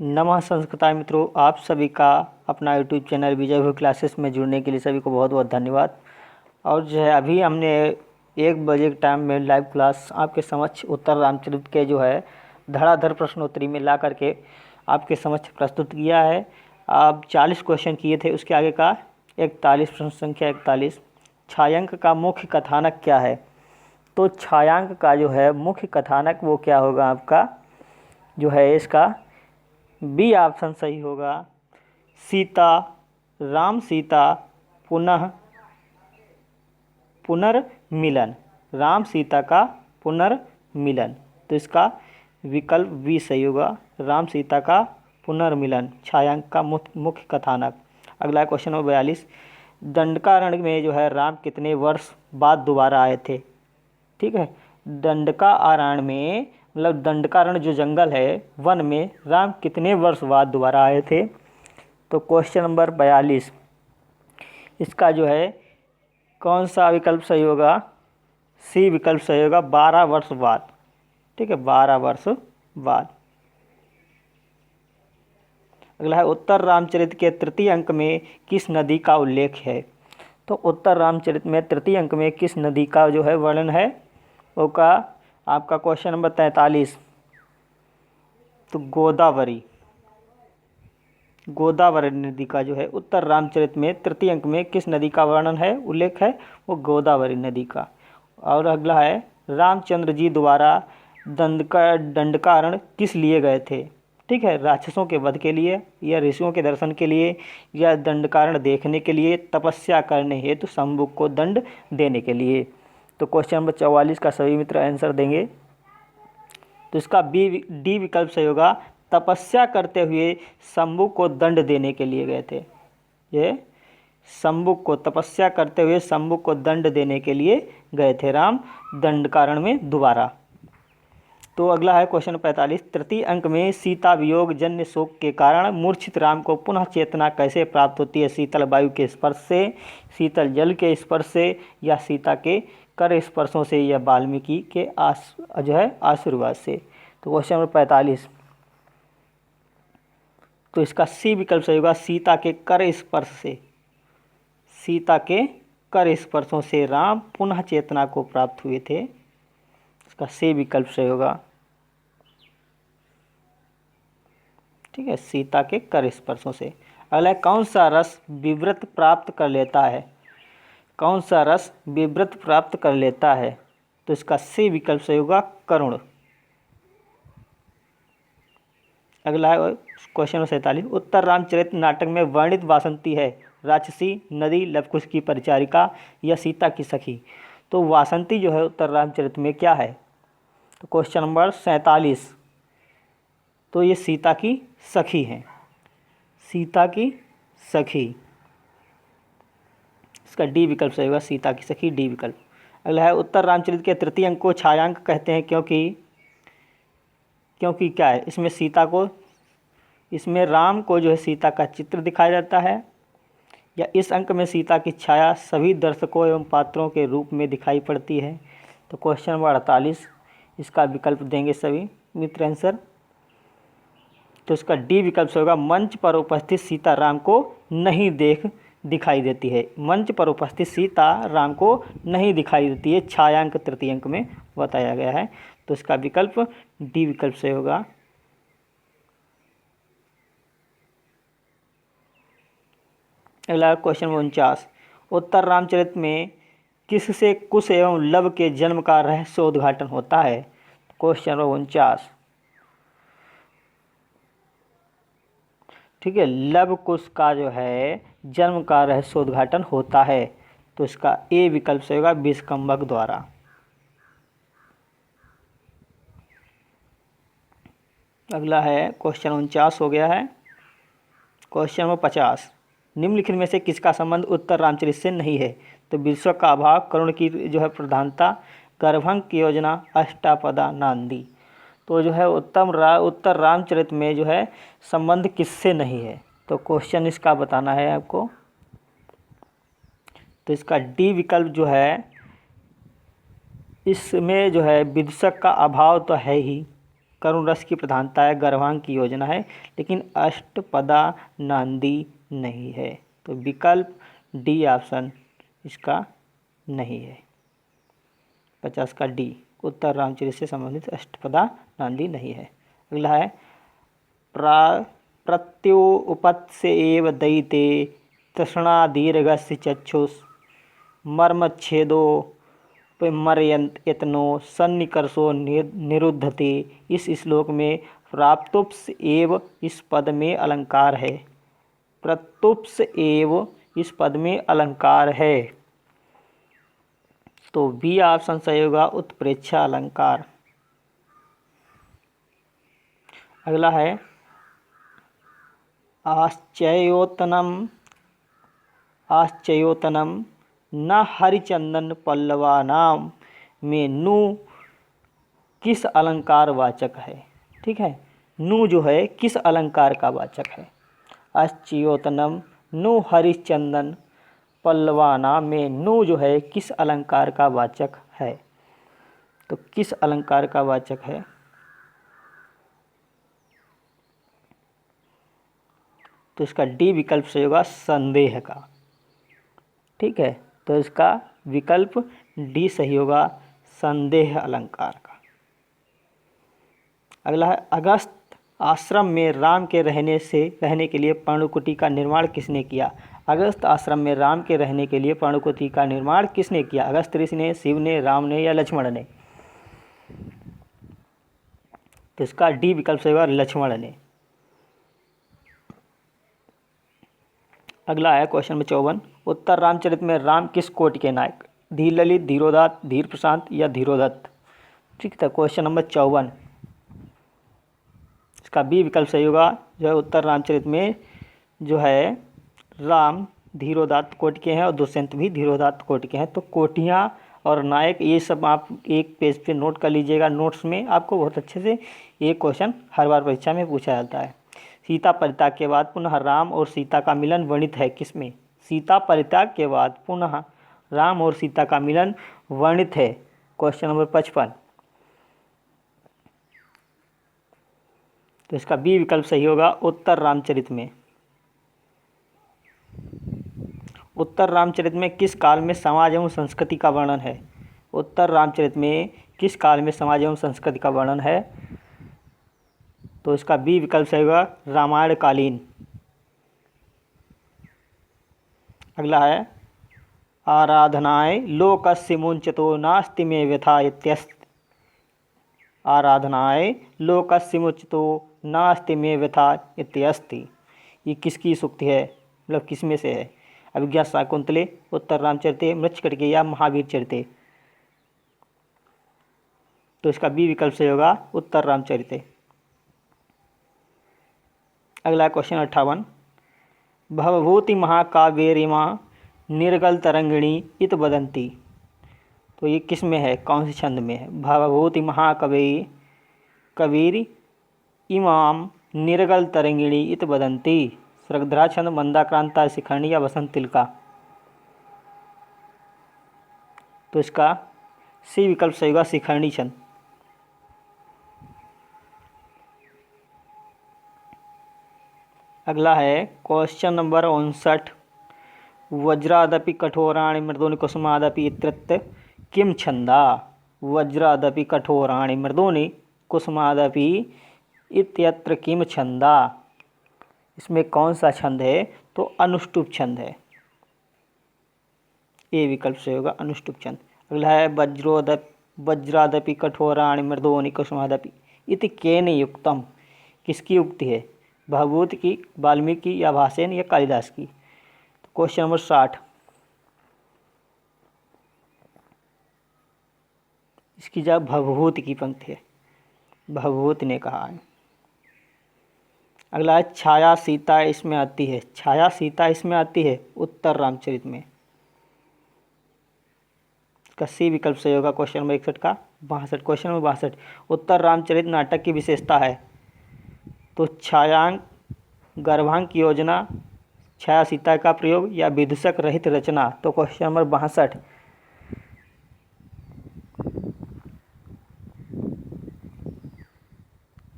नमः संस्कृताय मित्रों, आप सभी का अपना यूट्यूब चैनल विजय भू क्लासेस में जुड़ने के लिए सभी को बहुत बहुत धन्यवाद। और जो है अभी हमने 1 बजे के टाइम में लाइव क्लास आपके समक्ष उत्तर रामचरित के जो है धड़ाधड़ प्रश्नोत्तरी में ला करके आपके समक्ष प्रस्तुत किया है। आप 40 क्वेश्चन किए थे, उसके आगे का 41 प्रश्न संख्या 41। छायांक का मुख्य कथानक क्या है? तो छायांक का जो है मुख्य कथानक वो क्या होगा आपका जो है, इसका बी ऑप्शन सही होगा। सीता, राम सीता पुनर्मिलन, राम सीता का पुनर्मिलन। तो इसका विकल्प बी सही होगा, राम सीता का पुनर्मिलन छायांक का मुख्य कथानक। अगला क्वेश्चन नंबर 42। दंडकारण्य में जो है राम कितने वर्ष बाद दोबारा आए थे? ठीक है, दंडकारण्य में मतलब दंडकारण्य जो जंगल है, वन में राम कितने वर्ष बाद दोबारा आए थे? तो क्वेश्चन नंबर 42, इसका जो है कौन सा विकल्प सही होगा? सी विकल्प सही होगा, 12 वर्ष बाद। ठीक है, 12 वर्ष बाद। अगला है उत्तर रामचरित के तृतीय अंक में किस नदी का उल्लेख है? तो उत्तर रामचरित में तृतीय अंक में किस नदी का जो है वर्णन है? वो का आपका क्वेश्चन नंबर 43, तो गोदावरी नदी का जो है उत्तर रामचरित में तृतीय अंक में किस नदी का वर्णन है, उल्लेख है? वो गोदावरी नदी का। और अगला है रामचंद्र जी द्वारा दंडकारण्य किस लिए गए थे? ठीक है, राक्षसों के वध के लिए, या ऋषियों के दर्शन के लिए, या दंडकारण्य देखने के लिए, तपस्या करने हेतु शंभु को दंड देने के लिए। तो क्वेश्चन नंबर 44 का सभी मित्र आंसर देंगे। तो इसका डी विकल्प सही होगा, तपस्या करते हुए शंभु को दंड देने के लिए गए थे। ये शंभु को तपस्या करते हुए शंभु को दंड देने के लिए गए थे राम दंडकारण्य में दोबारा। तो अगला है क्वेश्चन 45। तृतीय अंक में सीता वियोग जन्य शोक के कारण मूर्छित राम को पुनः चेतना कैसे प्राप्त होती है? शीतल वायु के स्पर्श से, शीतल जल के स्पर्श से, या सीता के कर स्पर्शों से, या वाल्मीकि के जो है आशीर्वाद से। तो क्वेश्चन नंबर 45, तो इसका सी विकल्प सही होगा, सीता के कर स्पर्श से। सीता के कर स्पर्शों से राम पुनः चेतना को प्राप्त हुए थे। इसका सी विकल्प सही होगा। ठीक है, सीता के कर स्पर्शों से। अगला कौन सा रस विवृत प्राप्त कर लेता है? कौन सा रस विवृत प्राप्त कर लेता है? तो इसका सी विकल्प सही होगा, करुण। अगला है क्वेश्चन नंबर 47। उत्तर रामचरित नाटक में वर्णित वासंती है राक्षसी, नदी, लवकुश की परिचारिका, या सीता की सखी? तो वासंती जो है उत्तर रामचरित में क्या है? तो क्वेश्चन नंबर 47, तो ये सीता की सखी हैं, सीता की सखी। इसका डी विकल्प सही होगा, सीता की सखी, डी विकल्प। अगला है उत्तर रामचरित के तृतीय अंक को छायांक कहते हैं क्योंकि क्या है? इसमें सीता को, इसमें राम को जो है सीता का चित्र दिखाया जाता है, या इस अंक में सीता की छाया सभी दर्शकों एवं पात्रों के रूप में दिखाई पड़ती है? तो क्वेश्चन नंबर 48, इसका विकल्प देंगे सभी मित्र आंसर। तो इसका डी विकल्प से होगा, मंच पर उपस्थित सीता राम को नहीं दिखाई देती है। मंच पर उपस्थित सीता राम को नहीं दिखाई देती है, छायांक तृतीय अंक में बताया गया है। तो इसका विकल्प डी विकल्प से होगा। अगला क्वेश्चन 49। उत्तर रामचरित में किससे कुश एवं लव के जन्म का रहस्योद्घाटन होता है? Question number 49। ठीक है, लव कुश का जो है जन्म का रहस्योद्घाटन होता है। तो इसका ए विकल्प से होगा, विषकंभक द्वारा। अगला है क्वेश्चन 49 हो गया है। Question number 50। निम्नलिखित में से किसका संबंध उत्तर रामचरित से नहीं है? तो विश्व का अभाव, करुण की जो है प्रधानता, गर्भंग की योजना, अष्टापदा नांदी। तो जो है उत्तर रामचरित में जो है संबंध किससे नहीं है? तो क्वेश्चन इसका बताना है आपको। तो इसका डी विकल्प जो है, इसमें जो है विदूषक का अभाव तो है ही, करुण रस की प्रधानता है, गर्भांग की योजना है, लेकिन अष्टपदा नांदी नहीं है। तो विकल्प डी ऑप्शन इसका नहीं है। 50 का डी, उत्तर रामचरित से संबंधित अष्टपदा नांदी नहीं है। अगला है प्रत्युपत्स्य एव दयिते तृष्णा दीर्घस्य चक्षुष मर्मच्छेदो मर्यंत यत्नो सन्निकर्षो निरुद्धते। इस श्लोक में प्राप्तुप्स एव इस पद में अलंकार है। प्रत्युप्स एव इस पद में अलंकार है, तो बी ऑप्शन सही होगा, उत्प्रेक्षा अलंकार। अगला है आश्चर्योत्तनम न हरिचंदन पल्लवानाम में नु किस अलंकार वाचक है। ठीक है, नु जो है किस अलंकार का वाचक है। आश्चर्योत्तनम नु हरिचंदन पल्लवाना में नु जो है किस अलंकार का वाचक है। तो किस अलंकार का वाचक है। तो इसका डी विकल्प सही होगा, संदेह का। ठीक है, तो इसका विकल्प डी सही होगा, संदेह अलंकार का। अगला है अगस्त आश्रम में राम के रहने के लिए पर्णकुटी का निर्माण किसने किया। अगस्त आश्रम में राम के रहने के लिए पर्णकुटी का निर्माण किसने किया। अगस्त ऋषि ने, शिव ने, राम ने या लक्ष्मण ने। तो इसका डी विकल्प सही होगा, लक्ष्मण ने। अगला है क्वेश्चन नंबर 54, उत्तर रामचरित में राम किस कोटि के नायक। धीर ललित, धीरोदात, धीर प्रशांत या धीरोदत्त। ठीक था, क्वेश्चन नंबर 54 इसका बी विकल्प सही होगा। जो है उत्तर रामचरित में जो है राम धीरोदात कोटि के हैं और दुष्यंत भी धीरोदात कोटि के हैं। तो कोटियाँ और नायक ये सब आप एक पेज पे नोट कर लीजिएगा। नोट्स में आपको बहुत अच्छे से ये क्वेश्चन हर बार परीक्षा में पूछा जाता है। सीता परित्याग के बाद पुनः राम और सीता का मिलन वर्णित है किसमें। सीता परित्याग के बाद पुनः राम और सीता का मिलन वर्णित है। Question number 55। तो इसका बी विकल्प सही होगा, उत्तर रामचरित में। उत्तर रामचरित में किस काल में समाज एवं संस्कृति का वर्णन है। उत्तर रामचरित में किस काल में समाज एवं संस्कृति का वर्णन है। तो इसका बी विकल्प सही होगा, रामायण कालीन। अगला है आराधनाएं लोकस्य मुंचतो नास्ति में व्यथा इत्यस्त। आराधनाएं लोकस्य मुंचतो नास्ति में व्यथा इत्यस्ति। ये किसकी सूक्ति है, मतलब किसमें से है। अभिज्ञा शाकुंतले, उत्तर रामचरिते, मृच्छकटिके या महावीर चरिते। तो इसका बी विकल्प सही होगा, उत्तर रामचरिते। अगला क्वेश्चन 58, भवभूति महाकाव्यरिमा निर्गल तरंगिणी इत वदंती। तो ये किस में है, कौन से छंद में है। भवभूति महाकवि कबीर इमाम निर्गल तरंगिणी इत वदंती। श्रद्धा छंद, मंदाक्रांता, शिखंडी या वसंत तिलका। तो इसका सी विकल्प सही होगा, शिखंडी छंद। अगला है क्वेश्चन नंबर 59, वज्रादपि कठोराणि मृदूनि कुसुमादपि इत्यत्र किम छंदा। वज्रादपि कठोराणि मृदूनि कुसुमादपि इत्यत्र किम छंदा। इसमें कौन सा छंद है। तो अनुष्टुप छंद है। ए विकल्प से होगा, अनुष्टुप छंद। अगला है वज्रादपि कठोराणि मृदूनि कुसुमादपि इति केन युक्तम। किसकी उक्ति है, भवभूति की, वाल्मीकि या भासेन या कालिदास की। तो क्वेश्चन नंबर 60 इसकी जगह भवभूति की पंक्ति है, भवभूति ने कहा है। अगला है छाया सीता इसमें आती है। छाया सीता इसमें आती है उत्तर रामचरित में। इसका सी विकल्प सही होगा, क्वेश्चन नंबर 61 का 62। क्वेश्चन नंबर 62, उत्तर रामचरित नाटक की विशेषता है। तो छायांक, गर्भांक की योजना, छाया सीता का प्रयोग या विदूषक रहित रचना। तो क्वेश्चन नंबर 62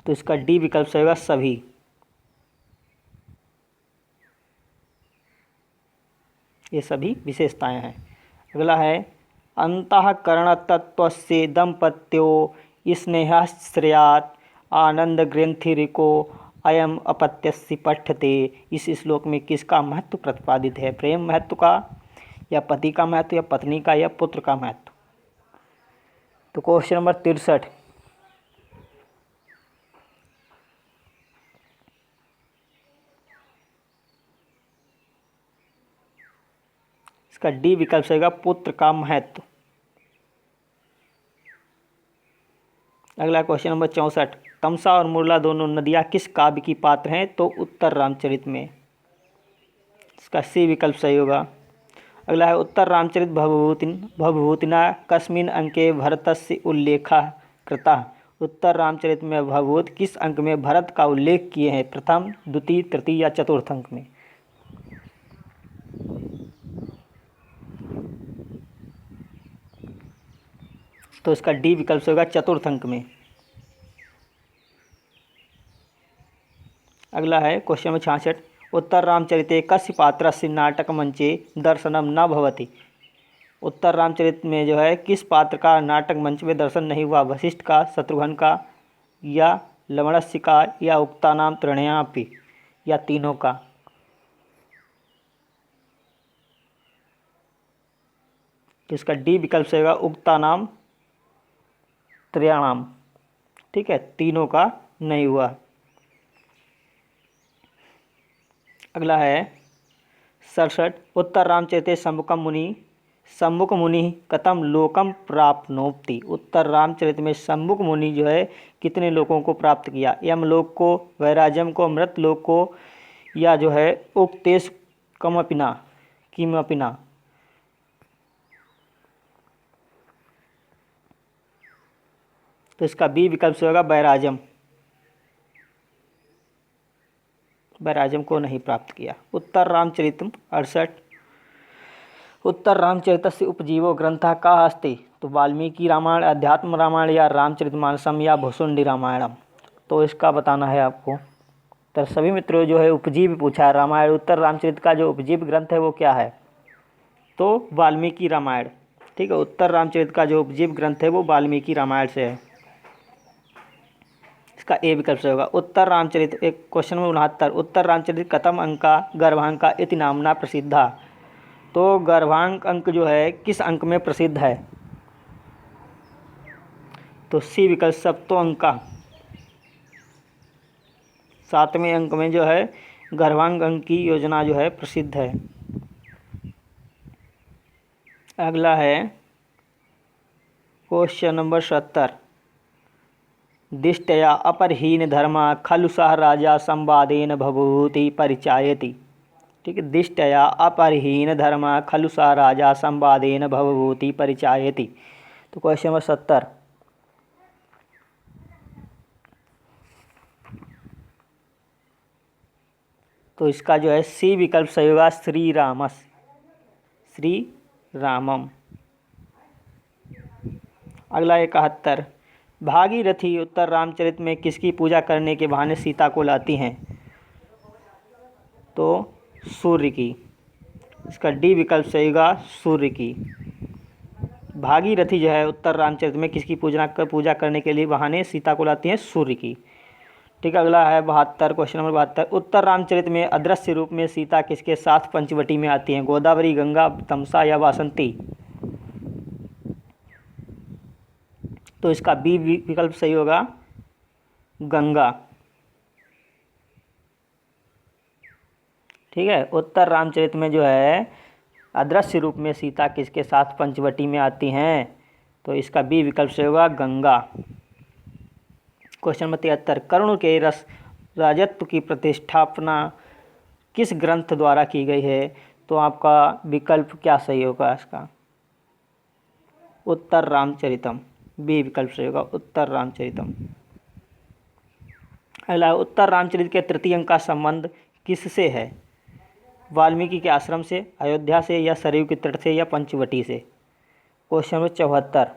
तो इसका डी विकल्प सही होगा सभी। ये सभी विशेषताएं हैं। अगला है अंतःकरण तत्वस्य दंपत्यो स्नेहाश्रयात् आनंद ग्रंथिरिको अयम अपत्यस्य पठ्यते। इस श्लोक में किसका महत्व प्रतिपादित है? प्रेम महत्व का, या पति का महत्व, या पत्नी का, या पुत्र का महत्व? तो क्वेश्चन नंबर 63, इसका डी विकल्प रहेगा पुत्र का महत्व। अगला क्वेश्चन नंबर 64, तमसा और मुरला दोनों नदियाँ किस काव्य की पात्र हैं? तो उत्तर रामचरित में। इसका सी विकल्प सही होगा। अगला है उत्तर रामचरित भवभूतिना कस्मिन् अंके भरतस्य उल्लेखः कृतः। उत्तर रामचरित में भवभूत किस अंक में भरत का उल्लेख किए हैं? प्रथम, द्वितीय, तृतीय या चतुर्थ अंक में? तो इसका डी विकल्प से होगा चतुर्थ अंक में। अगला है क्वेश्चन नंबर 66, उत्तर रामचरिते कस्य पात्रस्य नाटक मंचे दर्शनम न भवति। उत्तर रामचरित में जो है किस पात्र का नाटक मंच में दर्शन नहीं हुआ? वशिष्ठ का, शत्रुघ्न का, या लवणस्य का, या उक्तानाम त्रणयापि, या तीनों का? तो इसका डी विकल्प से होगा उक्तानाम त्रयाणाम। ठीक है, तीनों का नहीं हुआ। अगला है 67, उत्तर रामचरिते सम्मुख मुनि कतम लोकम प्राप्नोति। उत्तर रामचरित में सम्मुख मुनि जो है कितने लोगों को प्राप्त किया? यमलोक को, वैराजम को, मृतलोक को, या जो है उक्तेश किमपिना? तो इसका बी विकल्प से होगा बैराजम। बैराजम को नहीं प्राप्त किया। उत्तर रामचरितम 68, उत्तर रामचरितस्य उपजीवो ग्रंथः कः अस्ति? तो वाल्मीकि रामायण, अध्यात्म रामायण, या रामचरितमानसम, या भुसुंडी रामायणम? तो इसका बताना है आपको। तो सभी मित्रों जो है उपजीव पूछा है रामायण, उत्तर रामचरित का जो उपजीव ग्रंथ है वो क्या है? तो वाल्मीकि रामायण। ठीक है, उत्तर रामचरित का जो उपजीव ग्रंथ है वो वाल्मीकि रामायण से है। इसका ए विकल्प से होगा उत्तर रामचरित। एक क्वेश्चन में 69, उत्तर रामचरित कथम अंका गर्भांका इति नामना प्रसिद्धा। तो गर्भांक अंक जो है किस अंक में प्रसिद्ध है? तो सी विकल्प सप्तो अंका, 7वें अंक में जो है गर्भांक अंक की योजना जो है प्रसिद्ध है। अगला है क्वेश्चन नंबर 70, दिष्टया अपरहीन धर्मा खलु सह राजा संवादेन भभूति परिचायति। ठीक है, दिष्टया अपरहीन धर्मा खलु सह राजा संवादेन भवभूति परिचायति। तो क्वेश्चन नंबर 70, तो इसका जो है सी विकल्प सही होगा श्री रामम। अगला 71, भागीरथी उत्तर रामचरित में किसकी पूजा करने के बहाने सीता को लाती हैं? तो सूर्य की। इसका डी विकल्प सही होगा सूर्य की। भागीरथी जो है उत्तर रामचरित में किसकी पूजा करने के लिए बहाने सीता को लाती हैं? सूर्य की। ठीक है, अगला है 72, क्वेश्चन नंबर 72, उत्तर रामचरित में अदृश्य रूप में सीता किसके साथ पंचवटी में आती हैं? गोदावरी, गंगा, तमसा, या वासंती? तो इसका बी विकल्प सही होगा गंगा। ठीक है, उत्तर रामचरित में जो है अदृश्य रूप में सीता किसके साथ पंचवटी में आती हैं? तो इसका बी विकल्प से होगा गंगा। क्वेश्चन नंबर 73, कर्ण के राजत्व की प्रतिष्ठापना किस ग्रंथ द्वारा की गई है? तो आपका विकल्प क्या सही होगा इसका? उत्तर रामचरितम। बी विकल्प से होगा उत्तर रामचरितम। अगला, उत्तर रामचरित के तृतीय अंक का संबंध किससे है? वाल्मीकि के आश्रम से, अयोध्या से, या सरयू के तट से, या पंचवटी से? क्वेश्चन नंबर 74,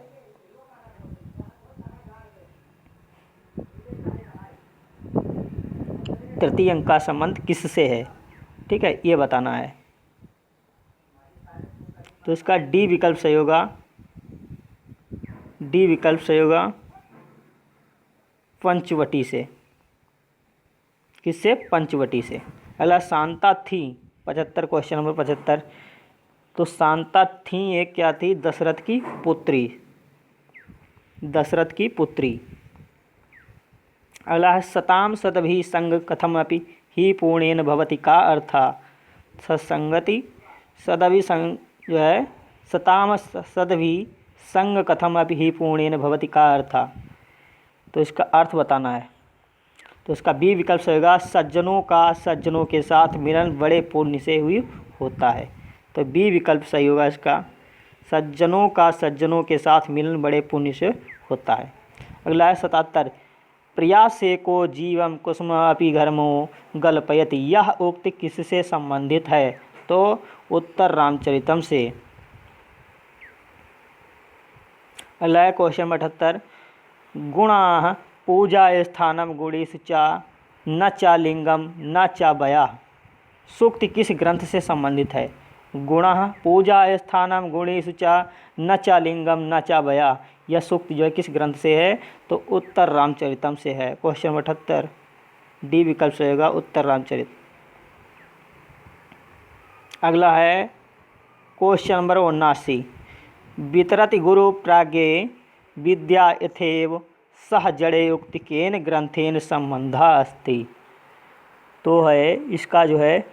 तृतीय अंक का संबंध किससे है, ठीक है, ये बताना है। तो इसका डी विकल्प सही होगा, डी विकल्प सही होगा पंचवटी से। किससे? पंचवटी से। अगला शांता थी 75, क्वेश्चन नंबर 75। तो शांता थी एक क्या थी? दशरथ की पुत्री, दशरथ की पुत्री। अगला है सताम सदभि संग कथमपि ही पूर्णेन भवति का अर्था। सत्संगति सदभि संग जो है सताम सदभि संग कथमपि ही पूर्णेन भवति का अर्था। तो इसका अर्थ बताना है। तो इसका बी विकल्प से होगा सज्जनों का सज्जनों के साथ मिलन बड़े पुण्य से हुई होता है। तो बी विकल्प सही होगा इसका, सज्जनों का सज्जनों के साथ मिलन बड़े पुण्य से होता है। अगला है 77, प्रिया से को जीवम कुसुम अपि घर्मो गल्पयति, यह उक्ति किससे संबंधित है? तो उत्तर रामचरितम से। अगला है क्वेश्चन 78, गुणा पूजा स्थानम गुणेषु च न च लिंगम न च वया, सूक्ति किस ग्रंथ से संबंधित है? गुणा पूजा स्थानम गुणेषु च न च लिंगम न च वया, यह सूक्ति जो है किस ग्रंथ से है? तो उत्तर रामचरितम से है। क्वेश्चन 78 डी विकल्प से होगा उत्तर रामचरित। अगला है क्वेश्चन नंबर 79, वितरति गुरु प्राज्ञे विद्या यथेव सह जड़े उक्ति केन ग्रंथेन संबंधा अस्ति। तो है इसका जो है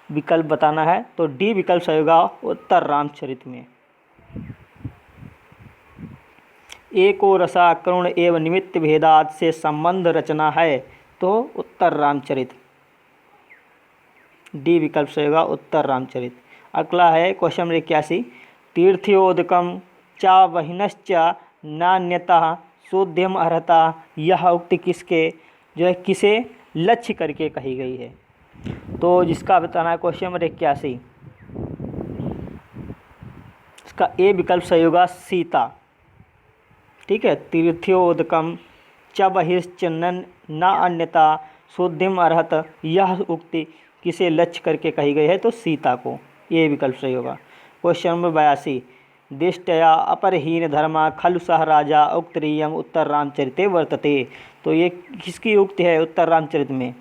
विकल्प बताना है। तो डी विकल्प सही होगा उत्तर रामचरित में। एको रसा करुण एवं निमित्त भेदात से संबंध रचना है। तो उत्तर रामचरित, डी विकल्प सही होगा उत्तर रामचरित। अगला है क्वेश्चन नंबर 81, तीर्थोदकम चा वहिनश्च नान्यतः शोध्यम अर्हता, यह उक्ति किसके जो है किसे लक्ष्य करके कही गई है? तो जिसका बताना है क्वेश्चन नंबर 81, इसका ए विकल्प सही होगा सीता, ठीक है। तीर्थोदकम च बहिश्च न अन्यता शोध्यम अर्हत, यह उक्ति किसे लक्ष्य करके कही गई है? तो सीता को, ये विकल्प सही होगा। क्वेश्चन नंबर 82, दिष्टया अपरहीन धर्मा खलु सह राजा उक्तरीयम उत्तर रामचरिते वर्तते। तो ये किसकी उक्ति है उत्तर रामचरित में?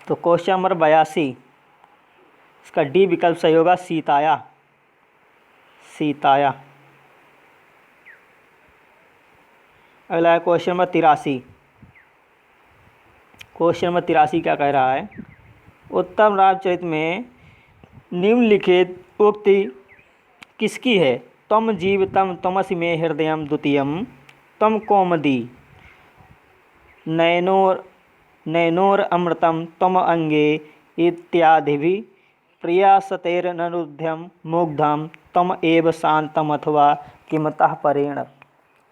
तो क्वेश्चन नंबर 82, इसका डी विकल्प सही होगा सीताया, सीताया। अगला है क्वेश्चन नंबर 83, क्वेश्चन नंबर 83 क्या कह रहा है? उत्तम रामचरित में निम्नलिखित उक्ति किसकी है? तम जीवितम तमसि मे हृदयम द्वितीयम तम कौमदी नयनोर नयनोर अमृतम तम अंगे इत्यादि प्रियासतेरनुरुध्यम मुग्धम तम एव शांतम अथवा किमतः परेण।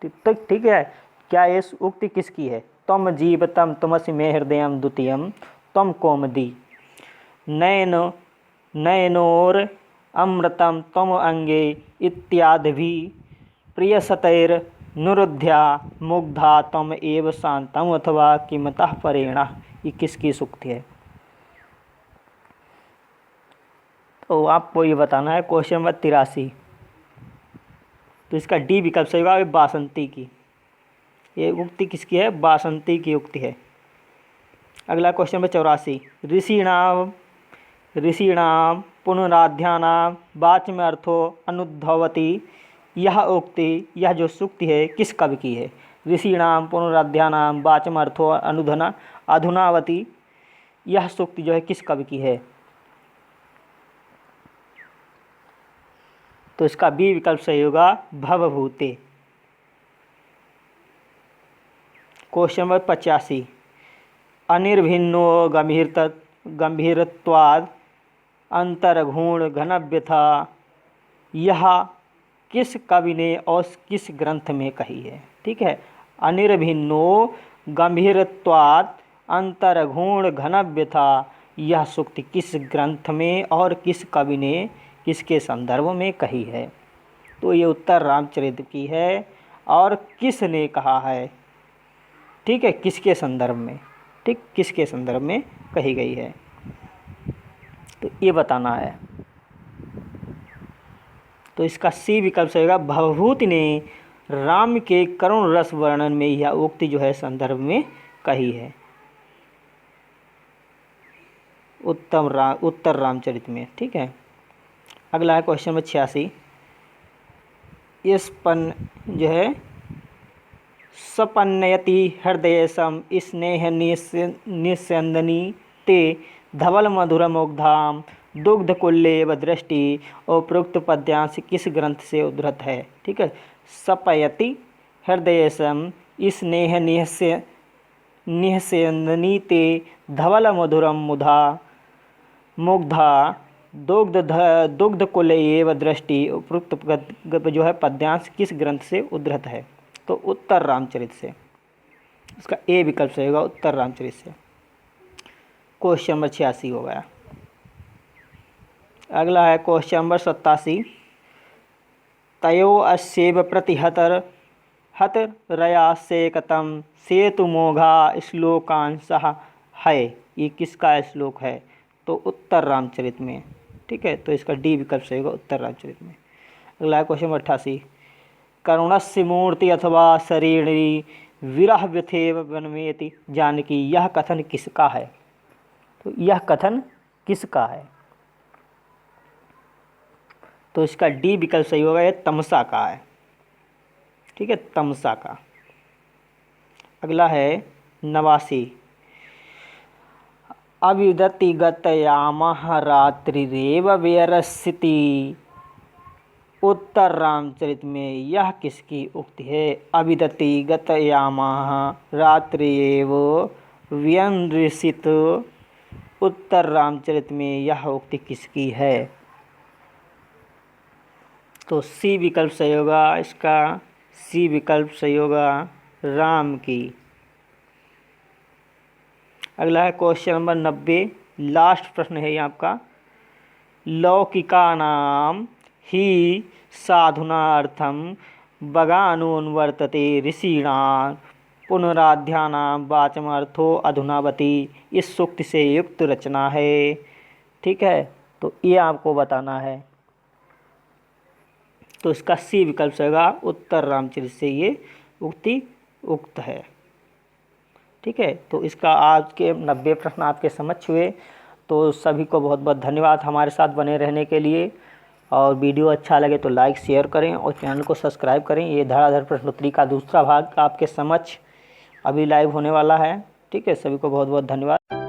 ठीक है, क्या ये उक्ति किसकी है? तम जीवतम तमसि मे हृदयम द्वितीयम तम कौमदी नयनोर अमृतम तम अंगे इत्यादि प्रियसतैर नुरुध्या मुग्धा तम एव शांतम अथवा किमतः परेण, ये किसकी सूक्ति है? तो आपको ये बताना है। क्वेश्चन नंबर 83, तो इसका डी विकल्प सही होगा बासंती की। ये उक्ति किसकी है? बासंती की उक्ति है। अगला क्वेश्चन नंबर 84, ऋषीणाम पुनराध्यानाम वाच्य अर्थो अनुद्भवती, यह उक्ति यह जो सूक्ति है किस कवि की है? ऋषीणाम पुनराध्यानाम वाच्य अर्थो अधुनावती, यह सूक्ति जो है किस कवि की है? तो इसका बी विकल्प सही होगा भवभूते। क्वेश्चन नंबर 85, अनिर्भिन्नो गंभीरत्वाद अंतर्गुण घनव्यथा, यह किस कवि ने और किस ग्रंथ में कही है? ठीक है, अनिर्भिन्नो गंभीरत्वाद अंतर्गुण घनव्यथा, यह सूक्ति किस ग्रंथ में और किस कवि ने किसके संदर्भ में कही है? तो ये उत्तर रामचरित की है। और किसने कहा है? ठीक है, किसके संदर्भ में, ठीक, किसके संदर्भ में कही गई है, तो ये बताना है। तो इसका सी विकल्प से होगा, भवभूति ने राम के करुण रस वर्णन में यह उक्ति जो है संदर्भ में कही है। उत्तर रामचरित में, ठीक है। अगला है क्वेश्चन नंबर 86। इस पन जो है सपन्नयति हृदय सम स्नेह निस्यंदनी ते धवल मधुर मुग्धाम दुग्ध कुल्लेव दृष्टि उपरोक्त पद्यांश किस ग्रंथ से उद्धृत है, ठीक है। सपयति हृदय सम स्नेह निस्यंदनी ते धवल मधुरम मुग्धा दुग्ध कुल्लेव दृष्टि उपरोक्त जो है पद्यांश किस ग्रंथ से उद्धृत है, तो उत्तर रामचरित से। इसका ए विकल्प से होगा उत्तर रामचरित से। क्वेश्चन नंबर 86 हो गया। अगला है क्वेश्चन नंबर 87। तयो अस्येव प्रतिहत हत रया से कतम सेतु मोघा श्लोकांशः है, ये किसका श्लोक है, तो उत्तर रामचरित में, ठीक है। तो इसका डी विकल्प से होगा उत्तर रामचरित में। अगला है क्वेश्चन नंबर 88। करुणस्य मूर्ति अथवा शरीरी विरह व्यथेव वनमेति जानकी, यह कथन किसका है, तो यह कथन किसका है, तो इसका डी विकल्प सही होगा, ये तमसा का है, ठीक है, तमसा का। अगला है 89। अविदति गतयामः रात्रिरेव व्यरसिति, उत्तर रामचरित में यह किसकी उक्ति है। अविदति गतयामः रात्रिरेव व्यनृसित, उत्तर रामचरित में यह उक्ति किसकी है, तो सी विकल्प सही होगा, इसका सी विकल्प सही होगा राम की। अगला है क्वेश्चन नंबर 90। लास्ट प्रश्न है ये आपका। लौकिका नाम ही साधुनार्थम बगानुवर्तते ऋषीणां पुनराध्यानां वाचमर्थो अधुनावती, इस सूक्ति से युक्त रचना है, ठीक है। तो ये आपको बताना है, तो इसका सी विकल्प से होगा उत्तर रामचरित से ये उक्ति उक्त है, ठीक है। तो इसका आज के 90 प्रश्न आपके समक्ष हुए। तो सभी को बहुत बहुत धन्यवाद हमारे साथ बने रहने के लिए, और वीडियो अच्छा लगे तो लाइक शेयर करें और चैनल को सब्सक्राइब करें। ये धड़ाधड़ प्रश्नोत्तरी का दूसरा भाग आपके समक्ष अभी लाइव होने वाला है, ठीक है। सभी को बहुत बहुत धन्यवाद।